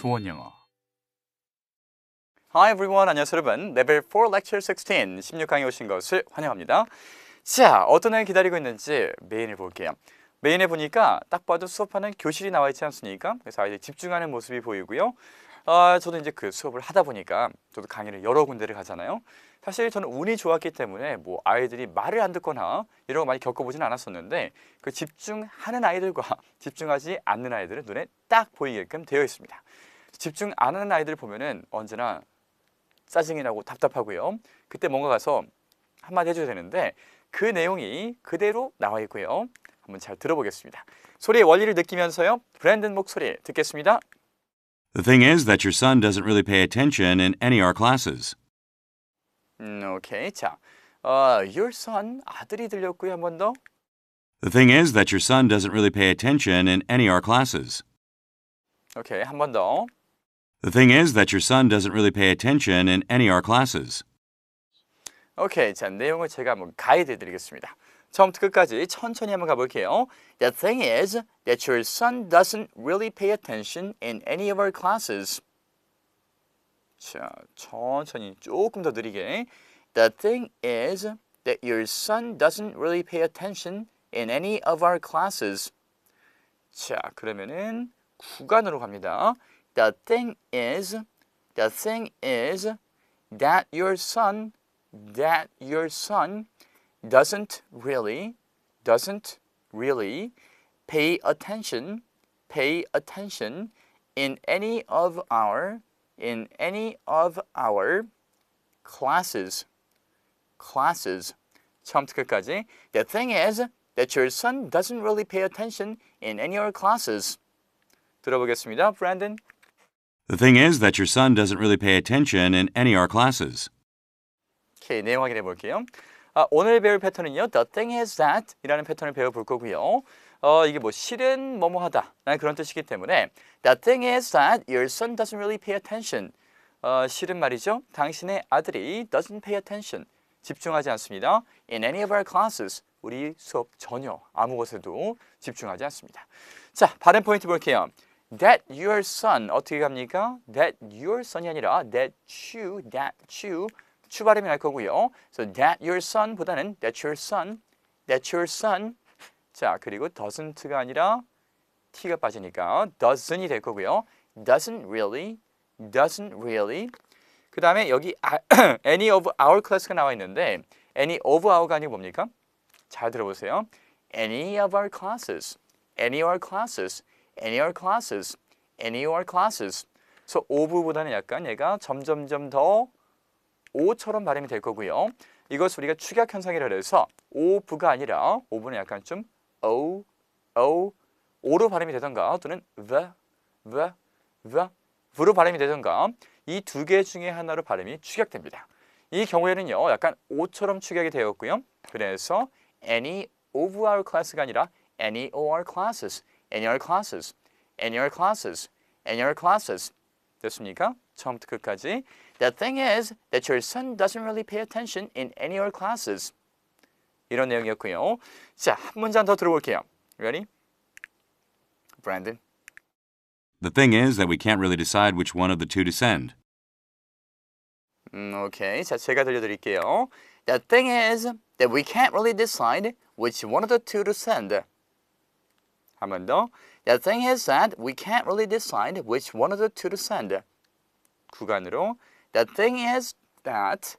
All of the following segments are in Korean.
수원 영어. Hi everyone, 안녕하세요 여러분. Level 4 Lecture 16, 16강에 오신 것을 환영합니다. 자, 어떤 애 기다리고 있는지 메인을 볼게요. 메인에 보니까 딱 봐도 수업하는 교실이 나와 있지 않습니까? 그래서 아이들 집중하는 모습이 보이고요. 저도 이제 그 수업을 하다 보니까 저도 강의를 여러 군데를 가잖아요. 사실 저는 운이 좋았기 때문에 뭐 아이들이 말을 안 듣거나 이런 거 많이 겪어보진 않았었는데 그 집중하는 아이들과 집중하지 않는 아이들은 눈에 딱 보이게끔 되어 있습니다. 집중 안 하는 아이들 보면은 언제나 짜증이 나고 답답하고요. 그때 뭔가 가서 한마디 해줘야 되는데 그 내용이 그대로 나와 있고요. 한번 잘 들어보겠습니다. 소리의 원리를 느끼면서요. 브랜든 목소리 듣겠습니다. The thing is that your son doesn't really pay attention in any of our classes. 오케이. 자, your son 아들이 들렸고요. 한 번 더. The thing is that your son doesn't really pay attention in any of our classes. 오케이. 한 번 더. The thing is that your son doesn't really pay attention in any of our classes. 오케이. 자, 내용을 제가 한번 가이드 해드리겠습니다. 처음부터 끝까지 천천히 한번 가볼게요. The thing is that your son doesn't really pay attention in any of our classes. 자, 천천히 조금 더 느리게. The thing is that your son doesn't really pay attention in any of our classes. 자, 그러면은 구간으로 갑니다. The thing is that your son doesn't really pay attention in any of our classes. 처음부터 끝까지. The thing is that your son doesn't really pay attention in any of our classes. 들어보겠습니다. 브랜든. The thing is that your son doesn't really pay attention in any of our classes. 오케이, 내용 확인해 볼게요. 오늘 배울 패턴은요. The thing is that 이라는 패턴을 배워볼 거고요. 이게 뭐 실은 뭐뭐 하다 라는 그런 뜻이기 때문에 The thing is that your son doesn't really pay attention. 실은 말이죠. 당신의 아들이 doesn't pay attention. 집중하지 않습니다. In any of our classes. 우리 수업 전혀 아무 것에도 집중하지 않습니다. 자, 발음 포인트 볼게요. That your son 어떻게 갑니까? That your son이 아니라 that you 추 발음이 날 거고요. So that your son보다는 that your son. 자, 그리고 doesn't가 아니라 t가 빠지니까 doesn't 될 거고요. doesn't really. 그 다음에 여기 any of our class가 나와 있는데 any of our가 아니고 뭡니까? 잘 들어보세요. any of our classes. So of보다는 약간 얘가 점점점 더 o처럼 발음이 될 거고요. 이것을 우리가 축약 현상이라 해서 of가 아니라 of는 약간 좀 o로 발음이 되던가 또는 v로 발음이 되던가 이 두 개 중에 하나로 발음이 축약됩니다. 이 경우에는요. 약간 o처럼 축약이 되었고요. 그래서 any of our class가 아니라 any of our classes. 됐습니까? 처음부터 끝까지. The thing is that your son doesn't really pay attention in any of our classes. 이런 내용이었고요. 자, 한 문장 더 들어볼게요. Ready? Brandon. The thing is that we can't really decide which one of the two to send. 오케이. 자, 제가 들려드릴게요. The thing is that we can't really decide which one of the two to send. 한 번 더. The thing is that we can't really decide which one of the two to send. 구간으로. The thing is that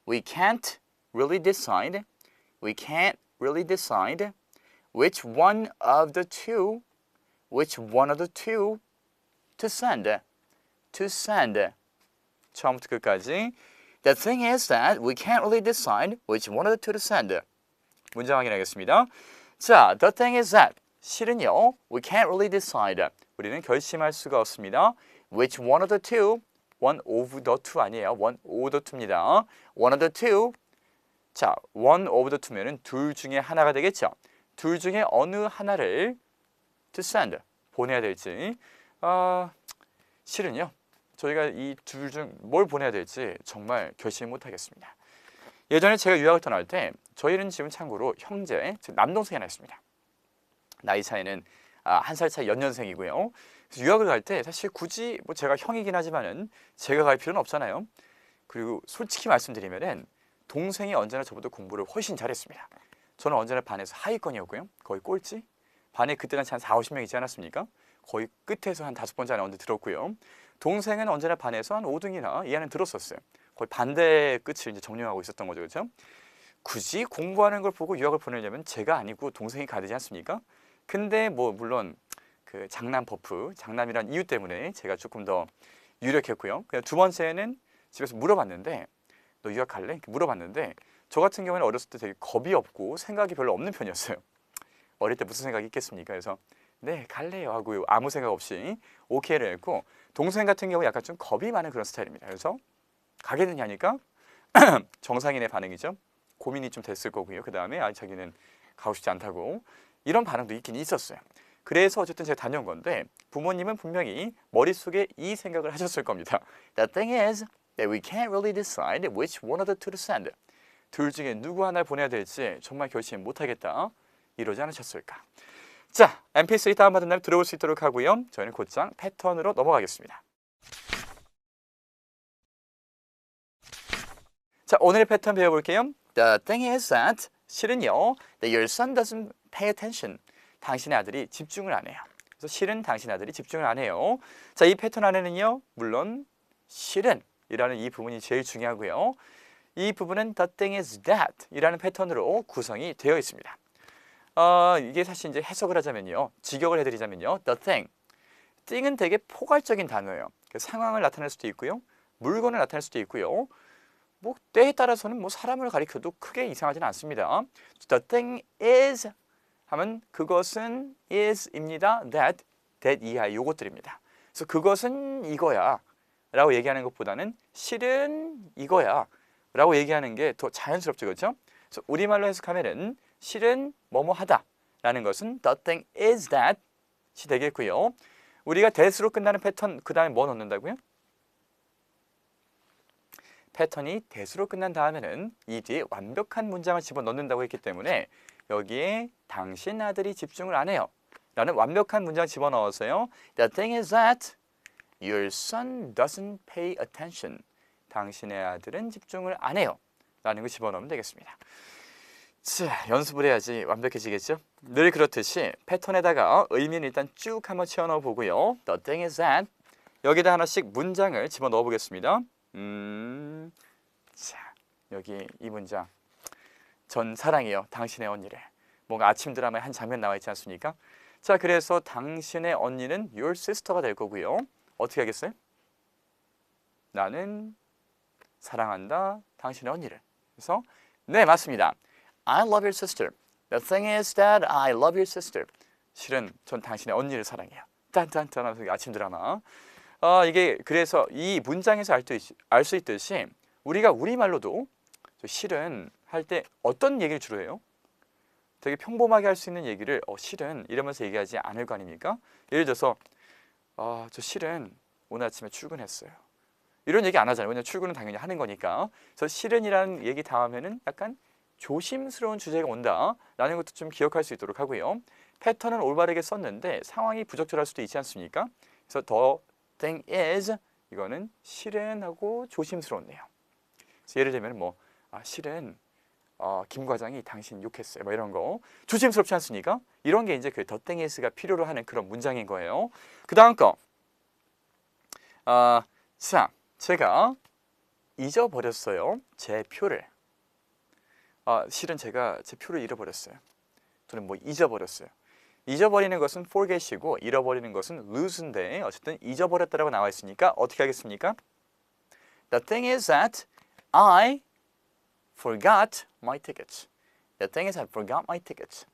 we can't really decide which one of the two to send. 처음부터 끝까지. The thing is that we can't really decide which one of the two to send. 문장 확인하겠습니다. 자, the thing is that 실은요. We can't really decide. 우리는 결심할 수가 없습니다. Which one of the two? One of the two 아니에요. One of the two입니다. One of the two. 자, one of the two면은 둘 중에 하나가 되겠죠. 둘 중에 어느 하나를 to send 보내야 될지. 실은요. 저희가 이 둘 중 뭘 보내야 될지 정말 결심 못 하겠습니다. 예전에 제가 유학을 떠날 때 저희는 지금 참고로 형제, 즉 남동생이 하나 있습니다. 나이 차이는 한 살 차이 연년생이고요. 그래서 유학을 갈 때 사실 굳이 뭐 제가 형이긴 하지만은 제가 갈 필요는 없잖아요. 그리고 솔직히 말씀드리면은 동생이 언제나 저보다 공부를 훨씬 잘했습니다. 저는 언제나 반에서 하위권이었고요. 거의 꼴찌. 반에 그때 당시 한 4, 50명 있지 않았습니까? 거의 끝에서 한 5번째 안에 언제 들었고요. 동생은 언제나 반에서 한 5등이나 이 안에 들었었어요. 거의 반대 끝을 이제 점령하고 있었던 거죠. 그렇죠? 굳이 공부하는 걸 보고 유학을 보내려면 제가 아니고 동생이 가야 되지 않습니까? 근데 뭐 물론 그 장남 버프, 장남이란 이유 때문에 제가 조금 더 유력했고요. 그냥 두 번째는 집에서 물어봤는데 너 유학 갈래? 이렇게 물어봤는데 저 같은 경우는 어렸을 때 되게 겁이 없고 생각이 별로 없는 편이었어요. 어릴 때 무슨 생각이 있겠습니까? 그래서 네 갈래요 하고 아무 생각 없이 오케이를 했고 동생 같은 경우 약간 좀 겁이 많은 그런 스타일입니다. 그래서 가겠느냐 하니까 정상인의 반응이죠. 고민이 좀 됐을 거고요. 그 다음에 자기는 가고 싶지 않다고 이런 반응도 있긴 있었어요. 그래서 어쨌든 제가 다녀온 건데 부모님은 분명히 머릿속에 이 생각을 하셨을 겁니다. The thing is that we can't really decide which one of the two to send. 둘 중에 누구 하나를 보내야 될지 정말 결심 못하겠다. 이러지 않으셨을까? 자, MP3 다운받은 다음에 들어볼 수 있도록 하고요. 저희는 곧장 패턴으로 넘어가겠습니다. 자, 오늘의 패턴 배워볼게요. The thing is that 실은요, that your son doesn't pay attention. 당신의 아들이 집중을 안 해요. 그래서 실은 당신 아들이 집중을 안 해요. 자, 이 패턴 안에는요, 물론 실은 이라는 이 부분이 제일 중요하고요. 이 부분은 the thing is that 이라는 패턴으로 구성이 되어 있습니다. 이게 사실 이제 해석을 하자면요, 직역을 해드리자면요, the thing, thing은 되게 포괄적인 단어예요. 상황을 나타낼 수도 있고요, 물건을 나타낼 수도 있고요. 뭐 때에 따라서는 뭐 사람을 가리켜도 크게 이상하지는 않습니다. The thing is 하면 그것은 is입니다. that 이하 요것들입니다. 그래서 그것은 이거야 라고 얘기하는 것보다는 실은 이거야 라고 얘기하는 게 더 자연스럽죠. 그렇죠? 그래서 우리말로 해석하면은 실은 뭐뭐 하다 라는 것은 the thing is that이 되겠고요. 우리가 that으로 끝나는 패턴 그 다음에 뭐 넣는다고요? 패턴이 that으로 끝난 다음에는 이 뒤에 완벽한 문장을 집어넣는다고 했기 때문에 여기에 당신 아들이 집중을 안 해요 라는 완벽한 문장 집어넣었어요. The thing is that your son doesn't pay attention. 당신의 아들은 집중을 안 해요 라는 거 집어넣으면 되겠습니다. 자, 연습을 해야지 완벽해지겠죠? 늘 그렇듯이 패턴에다가 의미는 일단 쭉 한번 채워넣어 보고요. The thing is that 여기다 하나씩 문장을 집어넣어 보겠습니다. 자, 여기 이 문장. 전 사랑해요, 당신의 언니를. 뭔가 아침 드라마에 한 장면 나와 있지 않습니까? 자, 그래서 당신의 언니는 your sister가 될 거고요. 어떻게 하겠어요? 나는 사랑한다, 당신의 언니를. 그래서 네, 맞습니다. I love your sister. The thing is that I love your sister. 실은 전 당신의 언니를 사랑해요. 딴딴딴 하면서 아침 드라마. 이게 그래서 이 문장에서 알 수 있듯이 우리가 우리말로도 실은 할 때 어떤 얘기를 주로 해요? 되게 평범하게 할 수 있는 얘기를 실은 이러면서 얘기하지 않을 거 아닙니까? 예를 들어서 저 실은 오늘 아침에 출근했어요. 이런 얘기 안 하잖아요. 왜냐면 출근은 당연히 하는 거니까. 그래서 실은이라는 얘기 다음에는 약간 조심스러운 주제가 온다라는 것도 좀 기억할 수 있도록 하고요. 패턴은 올바르게 썼는데 상황이 부적절할 수도 있지 않습니까? 그래서 the thing is 이거는 실은 하고 조심스러웠네요. 그래서 예를 들면 뭐 실은 김 과장이 당신 욕했어요. 뭐 이런 거 조심스럽지 않습니까? 이런 게 이제 그 the thing is가 필요로 하는 그런 문장인 거예요. 그 다음 거. 자, 제가 잊어버렸어요. 제 표를. 실은 제가 제 표를 잃어버렸어요. 저는 뭐 잊어버렸어요. 잊어버리는 것은 forget이고 잃어버리는 것은 lose인데 어쨌든 잊어버렸다라고 나와 있으니까 어떻게 하겠습니까? The thing is that I forgot my tickets. The thing is I forgot my tickets.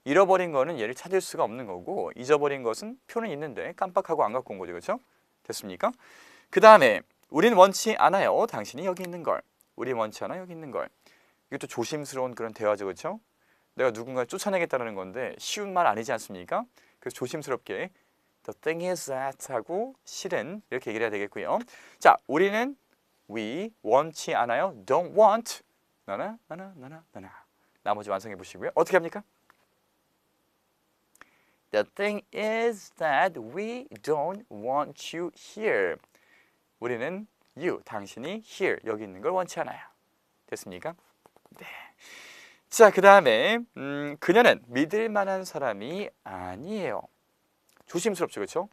잃어버린 거는 얘를 찾을 수가 없는 거고 잊어버린 것은 표는 있는데 깜빡하고 안 갖고 온 거죠. 그렇죠? 됐습니까? 그 다음에 우린 원치 않아요. 당신이 여기 있는 걸. 우린 원치 않아 여기 있는 걸. 이것도 조심스러운 그런 대화죠. 그렇죠? 내가 누군가를 쫓아내겠다는 건데 쉬운 말 아니지 않습니까? 그래서 조심스럽게 The thing is that 하고 실은 이렇게 얘기를 해야 되겠고요. 자, 우리는 we 원치 않아요. don't want 나나. 나머지 완성해 보시고요. 어떻게 합니까? The thing is that we don't want you here. 우리는 you, 당신이 here, 여기 있는 걸 원치 않아요. 됐습니까? 네. 자, 그 다음에 그녀는 믿을 만한 사람이 아니에요. 조심스럽죠, 그렇죠?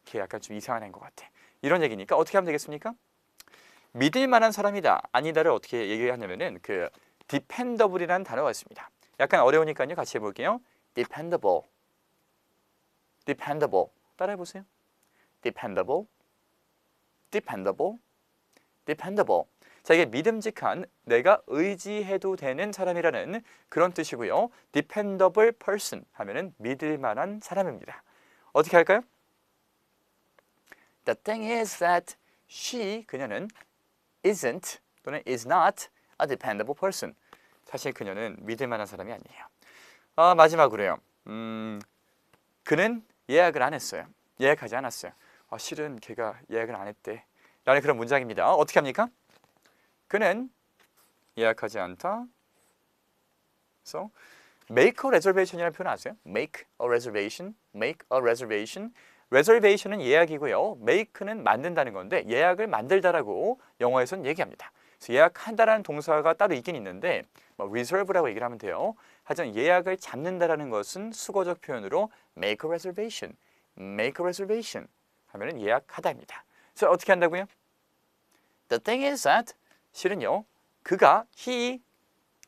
걔 약간 좀 이상한 애인 것 같아. 이런 얘기니까 어떻게 하면 되겠습니까? 믿을 만한 사람이다, 아니다를 어떻게 얘기하냐면은 그 dependable이라는 단어가 있습니다. 약간 어려우니까요, 같이 해볼게요. dependable, dependable. 따라해보세요. dependable, dependable, dependable. 자, 이게 믿음직한, 내가 의지해도 되는 사람이라는 그런 뜻이고요. dependable person 하면은 믿을 만한 사람입니다. 어떻게 할까요? The thing is that she, 그녀는 isn't 또는 is not a dependable person. 사실 그녀는 믿을 만한 사람이 아니에요. 마지막으로요. 그는 예약을 안 했어요. 예약하지 않았어요. 실은 걔가 예약을 안 했대. 라는 그런 문장입니다. 어떻게 합니까? 그는 예약하지 않다. So, make a reservation이라는 표현 아세요? Make a reservation, make a reservation. reservation은 예약이고요. make는 만든다는 건데 예약을 만들다라고 영어에서는 얘기합니다. 그래서 예약한다라는 동사가 따로 있긴 있는데 reserve라고 얘기를 하면 돼요. 하지만 예약을 잡는다라는 것은 수거적 표현으로 make a reservation, make a reservation 하면은 예약하다입니다. 그래서 어떻게 한다고요? The thing is that 실은요, 그가 he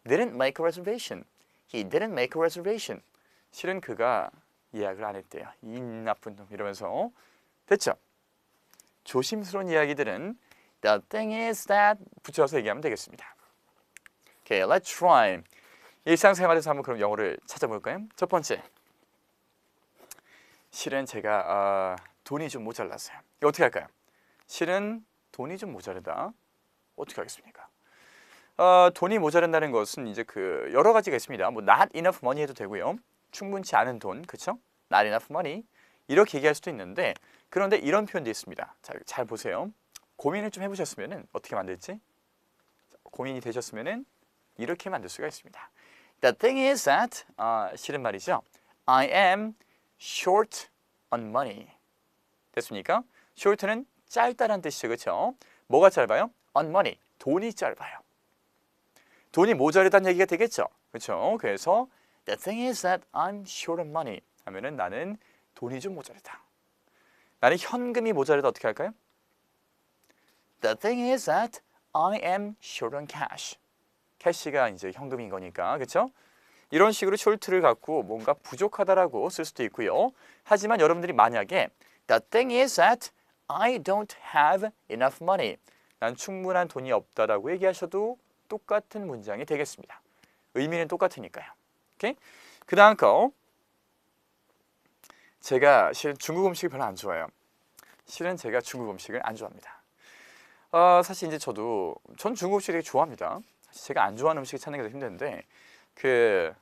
didn't make a reservation. He didn't make a reservation. 실은 그가 예약을 안 했대요. 이 나쁜 놈 이러면서. 됐죠? 조심스러운 이야기들은 The thing is that 붙여서 얘기하면 되겠습니다. Okay, let's try. 일상생활에서 한번 그럼 영어를 찾아볼까요? 첫 번째. 실은 제가 돈이 좀 모자랐어요. 이거 어떻게 할까요? 실은 돈이 좀 모자르다. 어떻게 하겠습니까? 돈이 모자란다는 것은 이제 그 여러 가지가 있습니다. 뭐 not enough money 해도 되고요. 충분치 않은 돈, 그렇죠? Not enough money 이렇게 얘기할 수도 있는데 그런데 이런 표현도 있습니다. 잘 보세요. 고민을 좀 해보셨으면은 어떻게 만들지? 고민이 되셨으면은 이렇게 만들 수가 있습니다. The thing is that 실은 말이죠. I am short on money. 됐습니까? short는 짧다라는 뜻이죠, 그렇죠? 뭐가 짧아요? on money, 돈이 짧아요. 돈이 모자르다는 얘기가 되겠죠, 그렇죠? 그래서 The thing is that I'm short on money 하면은 나는 돈이 좀 모자르다. 나는 현금이 모자르다 어떻게 할까요? The thing is that I am short on cash. 캐시가 이제 현금인 거니까, 그렇죠? 이런 식으로 short를 갖고 뭔가 부족하다라고 쓸 수도 있고요. 하지만 여러분들이 만약에 The thing is that I don't have enough money. 난 충분한 돈이 없다라고 얘기하셔도 똑같은 문장이 되겠습니다. 의미는 똑같으니까요. 오케이? 그 다음 거. 제가 실은 중국 음식을 별로 안 좋아해요. 실은 제가 중국 음식을 안 좋아합니다. 사실 이제 전 중국 음식 되게 좋아합니다. 사실 제가 안 좋아하는 음식을 찾는 게 더 힘든데 그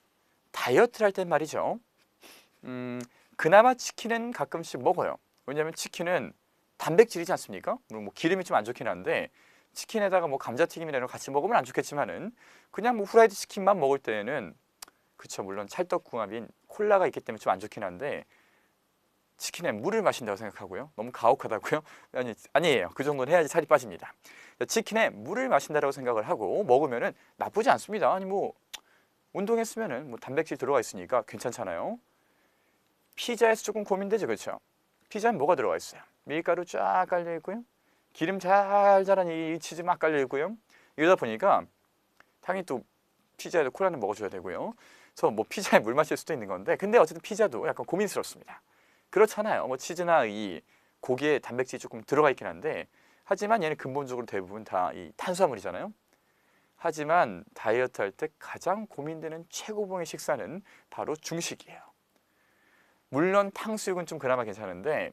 다이어트를 할 땐 말이죠. 그나마 치킨은 가끔씩 먹어요. 왜냐하면 치킨은 단백질이지 않습니까? 물론 뭐 기름이 좀 안 좋긴 한데 치킨에다가 뭐 감자튀김이나 이런 거 같이 먹으면 안 좋겠지만은 그냥 뭐 후라이드 치킨만 먹을 때는 그쵸, 물론 찰떡궁합인 콜라가 있기 때문에 좀 안 좋긴 한데 치킨에 물을 마신다고 생각하고요. 너무 가혹하다고요? 아니에요. 그 정도는 해야지 살이 빠집니다. 치킨에 물을 마신다라고 생각을 하고 먹으면은 나쁘지 않습니다. 아니 뭐 운동했으면은 뭐 단백질 들어가 있으니까 괜찮잖아요. 피자에서 조금 고민되죠, 그렇죠? 피자는 뭐가 들어가 있어요? 밀가루 쫙 깔려 있고요. 기름 잘 자란 이 치즈 막 깔려 있고요. 이러다 보니까 당연히 또 피자에도 콜라는 먹어줘야 되고요. 그래서 뭐 피자에 물 마실 수도 있는 건데 근데 어쨌든 피자도 약간 고민스럽습니다. 그렇잖아요. 뭐 치즈나 이 고기에 단백질이 조금 들어가 있긴 한데 하지만 얘는 근본적으로 대부분 다 이 탄수화물이잖아요. 하지만 다이어트 할 때 가장 고민되는 최고봉의 식사는 바로 중식이에요. 물론 탕수육은 좀 그나마 괜찮은데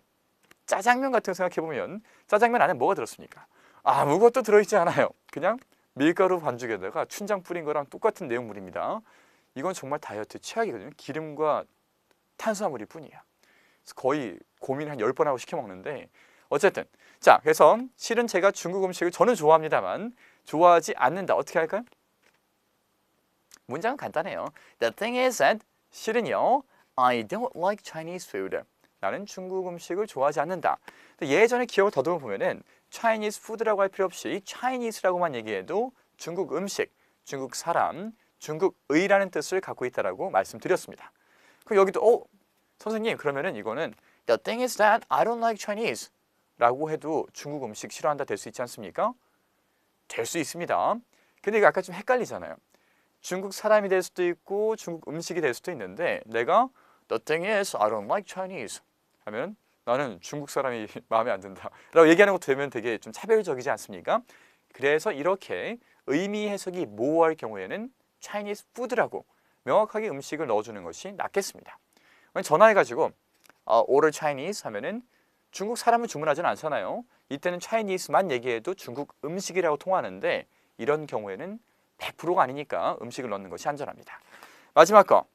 짜장면 같은 거 생각해보면 짜장면 안에 뭐가 들었습니까? 아무것도 들어있지 않아요. 그냥 밀가루 반죽에다가 춘장 뿌린 거랑 똑같은 내용물입니다. 이건 정말 다이어트 최악이거든요. 기름과 탄수화물일 뿐이에요. 그래서 거의 고민 한 10번 하고 시켜 먹는데 어쨌든 자, 그래서 실은 제가 중국 음식을 저는 좋아합니다만 좋아하지 않는다. 어떻게 할까요? 문장은 간단해요. The thing is that 실은요 I don't like Chinese food. 나는 중국 음식을 좋아하지 않는다. 예전에 기억을 더듬어 보면은 Chinese food라고 할 필요 없이 Chinese라고만 얘기해도 중국 음식, 중국 사람, 중국의라는 뜻을 갖고 있다라고 말씀드렸습니다. 그럼 여기도 선생님 그러면은 이거는 The thing is that I don't like Chinese 라고 해도 중국 음식 싫어한다 될 수 있지 않습니까? 될 수 있습니다. 근데 이거 아까 좀 헷갈리잖아요. 중국 사람이 될 수도 있고 중국 음식이 될 수도 있는데 내가 The thing is I don't like Chinese 하면 나는 중국 사람이 마음에 안 든다 라고 얘기하는 것도 되면 되게 좀 차별적이지 않습니까? 그래서 이렇게 의미 해석이 모호할 경우에는 Chinese food라고 명확하게 음식을 넣어주는 것이 낫겠습니다. 전화해가지고 order Chinese 하면은 중국 사람은 주문하지는 않잖아요. 이때는 Chinese만 얘기해도 중국 음식이라고 통하는데 이런 경우에는 100%가 아니니까 음식을 넣는 것이 안전합니다. 마지막 거.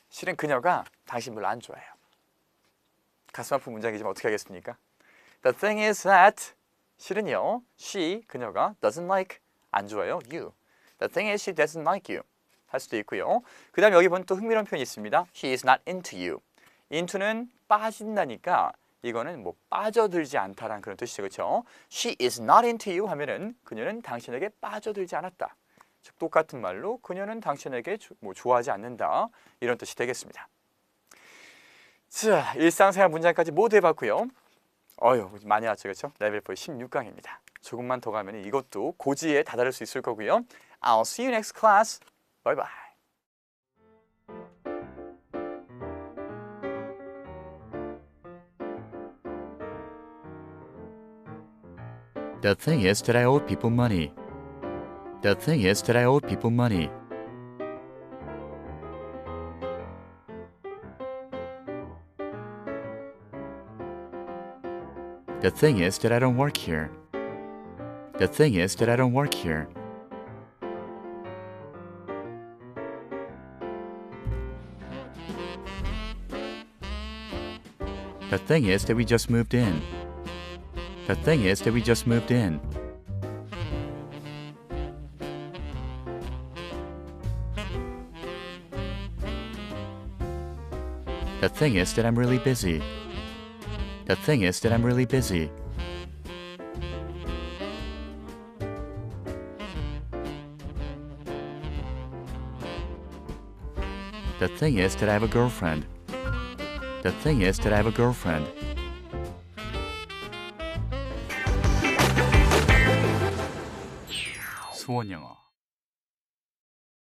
실은 그녀가 당신 별로 안 좋아해요. 가슴 아픈 문장이지만 어떻게 하겠습니까? The thing is that 실은요. she, 그녀가 doesn't like, 안 좋아해요. you. The thing is she doesn't like you. 할 수도 있고요. 그 다음에 여기 보면 또 흥미로운 표현이 있습니다. She is not into you. into는 빠진다니까 이거는 뭐 빠져들지 않다라는 그런 뜻이죠. 그렇죠? She is not into you 하면은 그녀는 당신에게 빠져들지 않았다. 즉 똑같은 말로 그녀는 당신에게 좋아하지 않는다. 이런 뜻이 되겠습니다. 자, 일상생활 문장까지 모두 해봤고요. 많이 왔죠. 그렇죠? 레벨 4 16강입니다. 조금만 더 가면 이것도 고지에 다다를 수 있을 거고요. I'll see you next class. Bye bye. The thing is that I owe people money. The thing is that I owe people money. The thing is that I don't work here. The thing is that I don't work here. The thing is that we just moved in. The thing is that we just moved in. The thing is that I'm really busy. The thing is that I'm really busy. The thing is that I have a girlfriend. The thing is that I have a girlfriend. 수원 영어